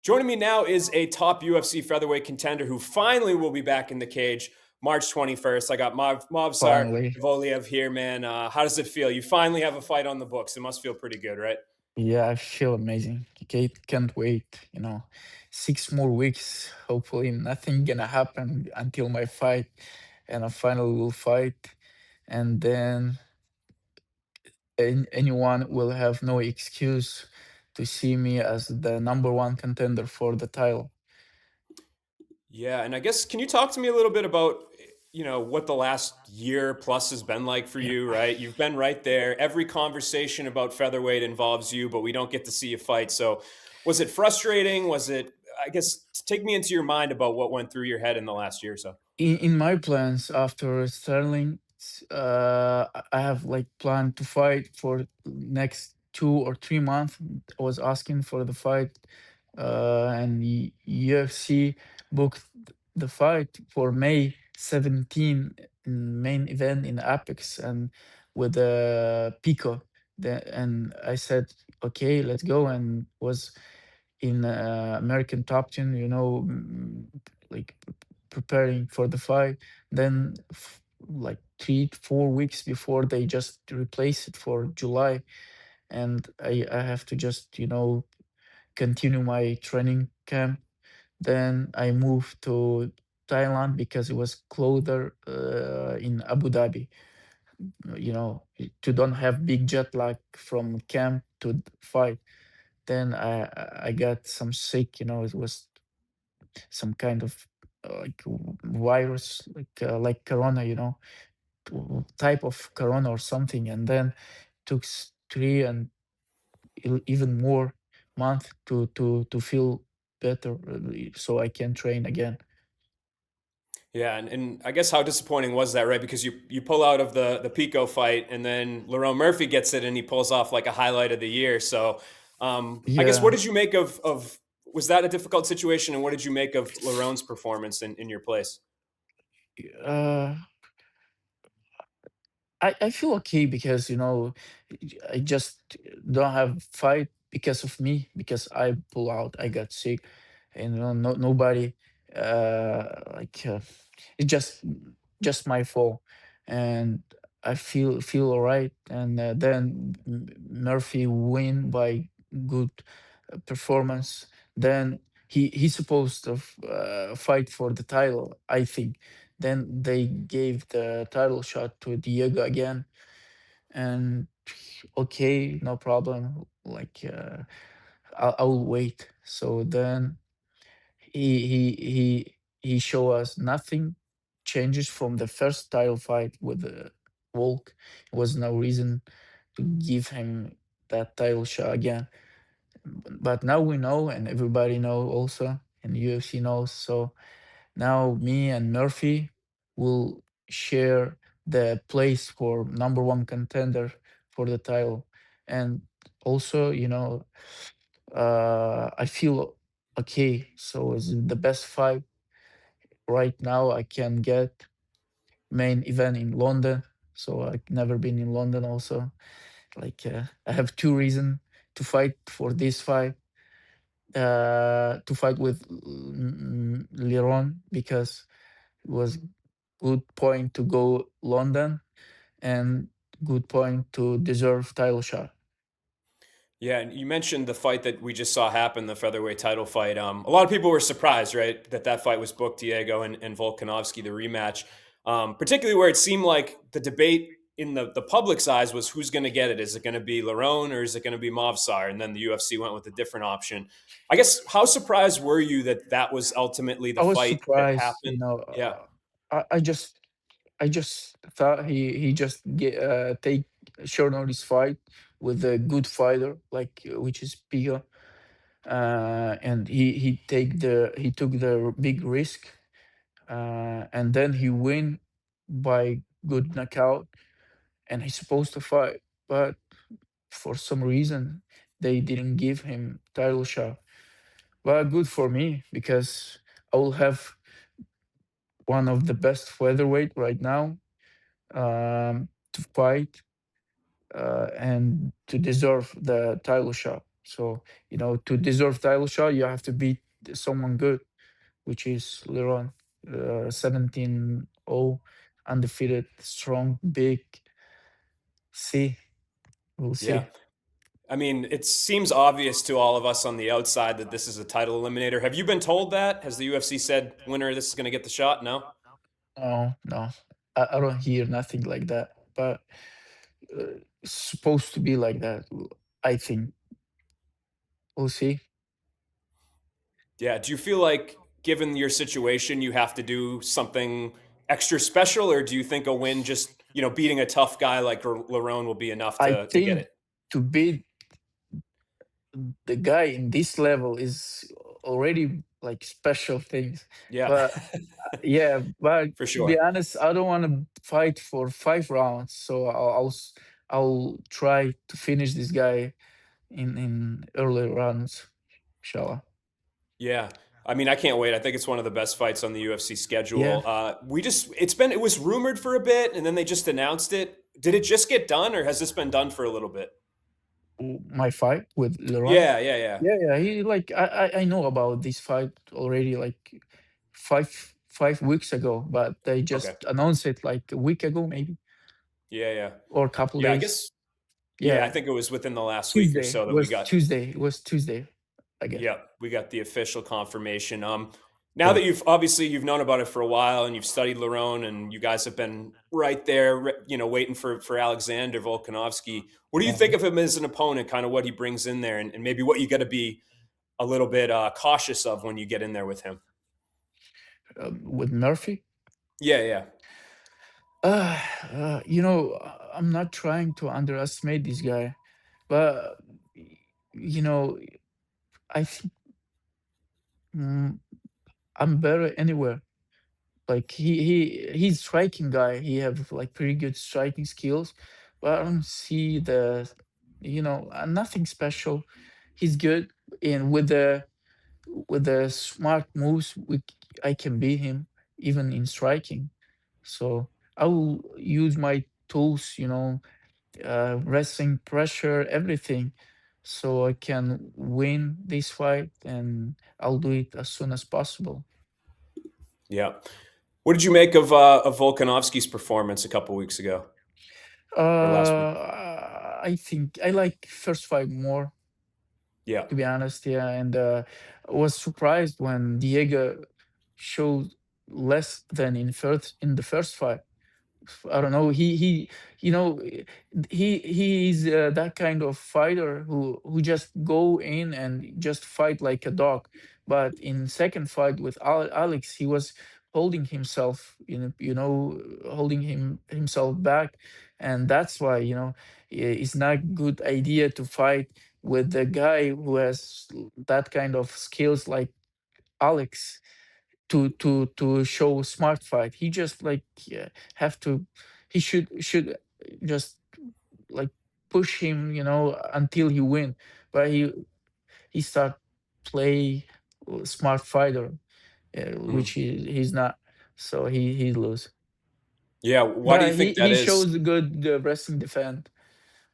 Joining me now is a top UFC featherweight contender who finally will be back in the cage March 21st. I got Movsar Finally. Evloev here, man. How does it feel? You finally have a fight on the books. It must feel pretty good, right? Yeah, I feel amazing. Okay, can't wait. 6 more weeks. Hopefully, nothing gonna happen until my fight, and I finally will fight, and then anyone will have no excuse to see me as the number one contender for the title. Yeah, and I guess can you talk to me a little bit about what the last year plus has been like for Yeah. you, right? You've been right there. Every conversation about featherweight involves you, but we don't get to see you fight. So, was it frustrating? Was it I guess take me into your mind about what went through your head in the last year or so. In my plans after Sterling, I have like planned to fight for next 2 or 3 months. I was asking for the fight, and the UFC booked the fight for May 17 in main event in Apex and with Pico. And I said, okay, let's go. And was in American Top Team, like preparing for the fight. Then, like 3 4 weeks before, they just replace it for July, and I have to just continue my training camp. Then I moved to Thailand because it was closer in Abu Dhabi. To don't have big jet lag from camp to fight. Then I got some sick. It was some kind of virus like corona, type of corona or something, and then took 3 and even more month to feel better, so I can train again. Yeah, and I guess how disappointing was that, right? Because you pull out of the Pico fight, and then Lerone Murphy gets it, and he pulls off like a highlight of the year. So, I guess what Yeah. did you make of was that a difficult situation, and what did you make of Lerone's performance in your place? uh I feel okay because I just don't have fight because of me, because I pull out, I got sick, and nobody like it's just my fault, and I feel all right. And then Murphy win by good performance. Then he's supposed to fight for the title, I think. Then they gave the title shot to Diego again, and okay, no problem. Like I'll wait. So then he show us nothing changes from the first title fight with Volk. Was no reason to give him that title shot again. But now we know, and everybody know also, and UFC knows. So now me and Murphy will share the place for number one contender for the title. And also, I feel okay. So it's the best fight right now I can get. Main event in London. So I've never been in London also. Like I have two reasons to fight for this fight. To fight with Liron, because it was good point to go London, and good point to deserve title shot. Yeah, and you mentioned the fight that we just saw happen, the featherweight title fight. A lot of people were surprised, right, that fight was booked, Diego and Volkanovski, the rematch. Particularly where it seemed like the debate in the public's eyes was who's going to get it. Is it going to be Lerone or is it going to be Movsar? And then the UFC went with a different option. I guess how surprised were you that that was ultimately the I was fight that surprised, happened? Yeah. I just thought he just take short notice fight with a good fighter like which is Piga, and he took the big risk, and then he win by good knockout, and he's supposed to fight, but for some reason they didn't give him title shot. Well, good for me because I will have one of the best featherweight right now, to fight, and to deserve the title shot. So, to deserve title shot, you have to beat someone good, which is Lerone. 17-0, undefeated, strong, big. See, we'll Yeah. see. I mean, it seems obvious to all of us on the outside that this is a title eliminator. Have you been told that? Has the UFC said winner this is going to get the shot? No. No, no, I don't hear nothing like that. But it's supposed to be like that. I think we'll see. Yeah. Do you feel like, given your situation, you have to do something extra special, or do you think a win, just beating a tough guy like Lerone, will be enough I to get think it? to beat the guy in this level is already like special things. Yeah, But yeah, but for to be sure. honest, I don't want to fight for 5 rounds. So I'll try to finish this guy in early rounds, inshallah. Yeah. I mean, I can't wait. I think it's one of the best fights on the UFC Yeah, schedule. It was rumored for a bit and then they just announced it. Did it just get done, or has this been done for a little bit? my fight with Leron. Yeah, yeah, yeah. Yeah, yeah. He like I know about this fight already like five weeks ago, but they Okay. just announced it like a week ago, maybe, Yeah, yeah. or a couple Yeah, I days. guess, yeah, I Yeah, think it was within the last week or Tuesday. so It that we was got. Tuesday. It was Tuesday, I guess. Yeah, we got the official confirmation. Now Yeah. that you've known about it for a while and you've studied Lerone and you guys have been right there, waiting for Alexander Volkanovski. What do you think Uh, of him as an opponent? Kind of what he brings in there, and maybe what you got to be a little bit cautious of when you get in there with him. with Murphy. Yeah, yeah, I'm not trying to underestimate this guy, but you know, I think mm, I'm better anywhere. Like he's striking guy. He have like pretty good striking skills, but I don't see nothing special. He's good, and with the smart moves, I can beat him even in striking. So I will use my tools, wrestling, pressure, everything, so I can win this fight, and I'll do it as soon as possible. yeah. What did you make of Volkanovski's performance a couple weeks ago or last week? I think I like first fight more, Yeah, to be honest. Yeah, and I was surprised when Diego showed less than in the first fight. I don't know. You know, eh, he's that kind of fighter who just go in and just fight like a dog. But in second fight with Alex, he was holding himself, holding himself back, and that's why it's not good idea to fight with the guy who has that kind of skills like Alex to show smart fight. He just like have to he should just like push him, until he win. But he start play smart fighter, which mm. he's not. So he lose. Yeah. Why do you But he think that he is? shows good wrestling defense,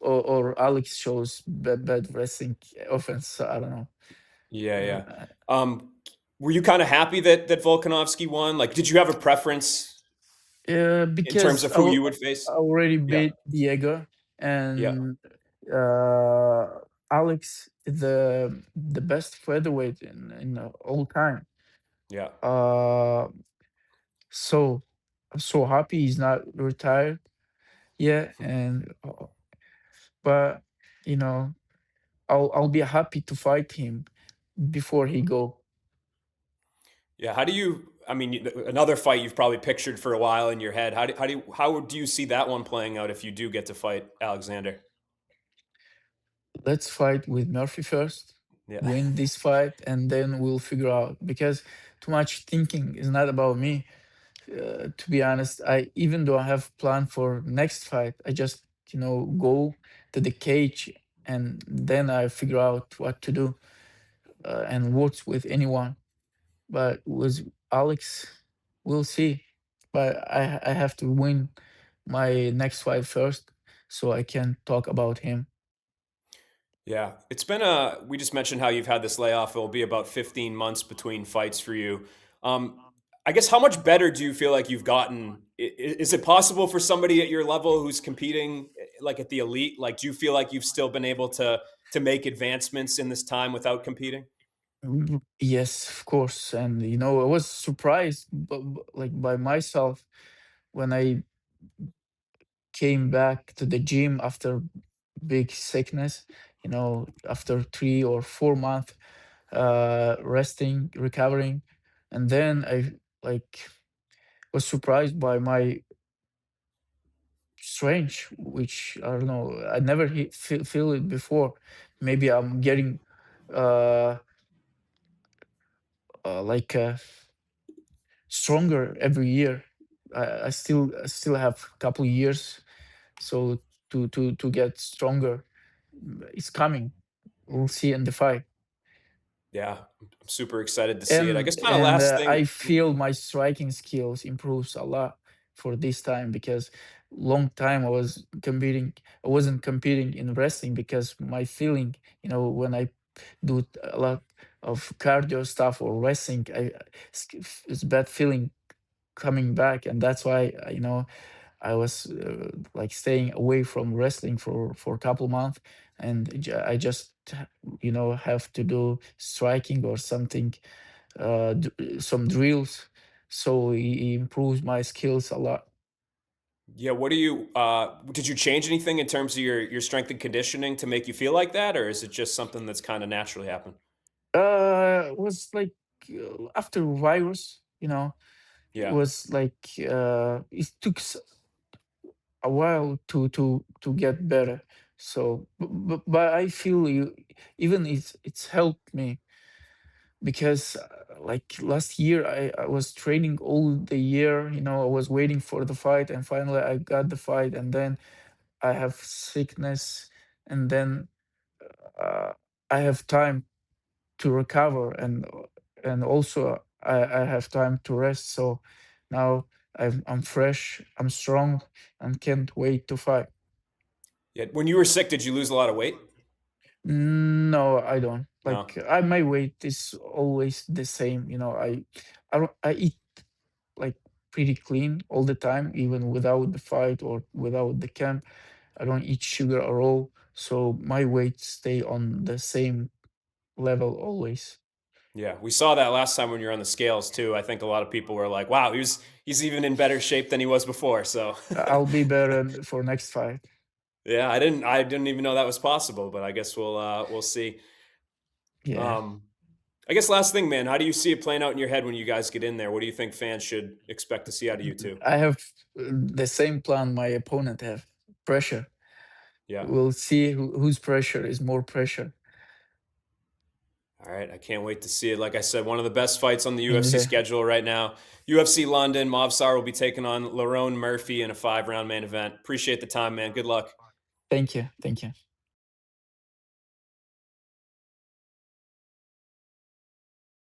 or Alex shows bad wrestling offense. So I don't know. Yeah, yeah. Uh, Um, were you kind of happy that Volkanovski won? Like, did you have a preference in terms because of who you would face? I already Yeah, beat Diego, yeah, and uh, Alex is the best featherweight in all time. yeah, Uh, so I'm so happy he's not retired yet, and but you know I'll be happy to fight him before he go. yeah. How do you? I mean, another fight you've probably pictured for a while in your head. How do you see that one playing out if you do get to fight Alexander? Let's fight with Murphy first, Yeah, win this fight, and then we'll figure out. Because too much thinking is not about me. To be honest, I even though I have plan for next fight, I just go to the cage, and then I figure out what to do, and works with anyone. But with Alex, we'll see. But I have to win my next fight first, so I can talk about him. Yeah, it's been a. We just mentioned how you've had this layoff. It'll be about 15 months between fights for you. Um, I guess how much better do you feel like you've gotten? Is it possible for somebody at your level who's competing like at the elite? Like, do you feel like you've still been able to make advancements in this time without competing? Yes, of course. And I was surprised, like by myself when I came back to the gym after big sickness. After 3 or 4 months resting, recovering, and then I like was surprised by my strange, which I don't know. I never feel it before. Maybe I'm getting uh, like stronger every year. I still have a couple years, so to get stronger. It's coming. We'll see in the fight. Yeah, I'm super excited to see it. I and guess kind of and last uh, thing. I feel my striking skills improves a lot for this time, because long time I wasn't competing in wrestling, because my feeling, when I do a lot of cardio stuff or wrestling, it's bad feeling coming back, and that's why I was like staying away from wrestling for a couple months, and I just have to do striking or something, some drills, so it improves my skills a lot. Yeah, what do you? Did you change anything in terms of your strength and conditioning to make you feel like that, or is it just something that's kind of naturally happened? Was like after virus, it Yeah. was like it took a while to get better. So, but I feel even it's helped me, because like last year I was training all the year. I was waiting for the fight, and finally I got the fight, and then I have sickness, and then uh, I have time to recover, and also I have time to rest. So now I'm fresh, I'm strong, and can't wait to fight. Yeah. When you were sick, did you lose a lot of weight? No, I don't. No. Like my weight is always the same. I eat like pretty clean all the time, even without the fight or without the camp. I don't eat sugar at all, so my weight stay on the same level always. Yeah, we saw that last time when you were on the scales too. I think a lot of people were like, "Wow, he's even in better shape than he was before." So, I'll be better for next fight. yeah, I didn't even know that was possible, but I guess we'll see. Yeah, Um, I guess last thing, man, how do you see it playing out in your head when you guys get in there? What do you think fans should expect to see out of you two? I have the same plan my opponent have. Pressure. Yeah. We'll see whose pressure is more pressure All right, I can't wait to see it. Like I said, one of the best fights on the in UFC the. schedule right now. UFC London, Movsar will be taking on Lerone Murphy in a 5-round main event. Appreciate the time, man. Good luck. Thank you. Thank you.